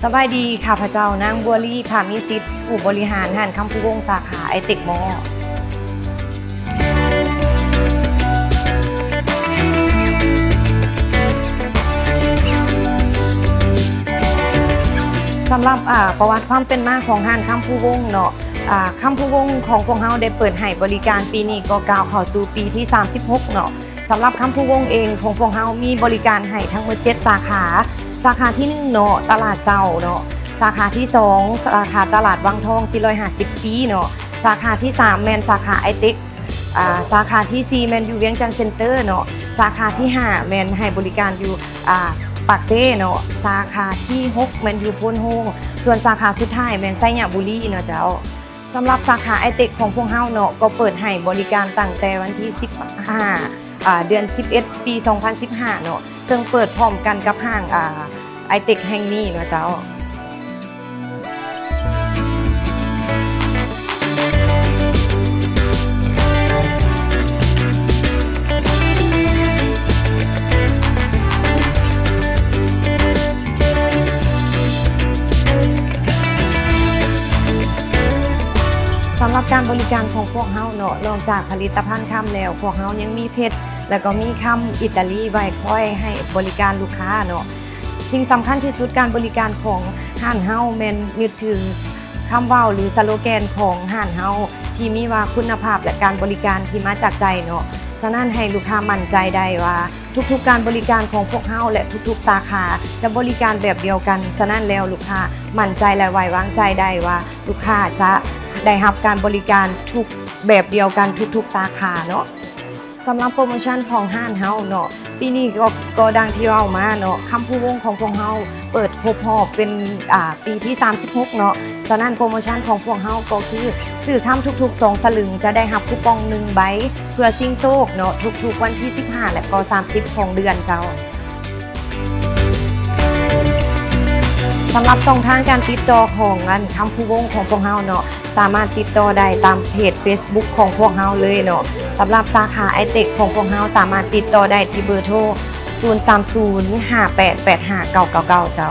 สบายดีค่ะพระเจ้านางบัวลี่ผามีสิทธิ์ผู้บริหารห้านคำพูวงสาขาไอเต็กมอสำหรับประวัติความเป็นมาของห้านคำพูวงเนาะคำพูวงของพวกเราได้เปิดให้บริการปีนี้ก็ก้าวเข้าสู่ปีที่36เนาะสำหรับคำพูวงเองของพวกเรามีบริการให้ทั้งหมด7สาขาที่1เนาะตลาดเซาเนาะสาขาที่2สาขาตลาดวังทอง450ปีเนาะสาขาที่3แมนสาขาไอเต็กสาขาที่4แมนอยู่เวียงจันทร์เซ็นเตอร์เนาะสาขาที่5แมนให้บริการอยู่ปากเซ่เนาะสาขาที่6แมนอยู่พนโฮงส่วนสาขาสุดท้ายแมนไซหยาบุรีเนาะเจ้าสำหรับสาขาไอเต็กของพวกเฮาเนาะก็เปิดให้บริการตั้งแต่วันที่15เดือน11ปี2015เนาะซึ่งเปิดพร้อมกันกับห้างไอเต็กแห่งนี้เนาะเจ้าสำหรับการบริการของพวกเฮาเนาะนอกจากผลิตภัณฑ์ค่ำแล้วพวกเฮายังมีเพชรแล้วก็มีค่ำอิตาลีไว้คอยให้บริการลูกค้าเนาะสิ่งสำคัญที่สุดการบริการของห้านเฮาแม่นยึดถือคำเว้าหรือสโลแกนของห้านเฮาที่มีว่าคุณภาพและการบริการที่มาจากใจเนาะฉะนั้นให้ลูกค้ามั่นใจได้ว่าทุกๆการบริการของพวกเฮาและทุกๆสาขาจะบริการแบบเดียวกันฉะนั้นแล้วลูกค้ามั่นใจและไว้วางใจได้ว่าลูกค้าจะได้รับการบริการทุกแบบเดียวกันทุกๆสาขาเนาะสำหรับโปรโมชั่นของห้านเฮาเนาะปีนี้ก็ดังที่เรามาเนาะคำพูวงของพวกเฮาเปิดครบรอบเป็นปีที่36เนาะฉะนั้นโปรโมชั่นของพวกเฮาก็คือซื้อคำทุกๆ2สลึงจะได้รับคูปอง1ใบเพื่อซิ่งโชคเนาะทุกๆวันที่15และก็30ของเดือนเจ้าสำหรับช่องทางการติดต่อของคำพูวงของพวกเฮาเนาะสามารถติดต่อได้ตามเพจ Facebook ของพวกเฮาเลยเนาะสำหรับสาขาไอเต็กของพวกเฮาสามารถติดต่อได้ที่เบอร์โทร 03058859999 เจ้า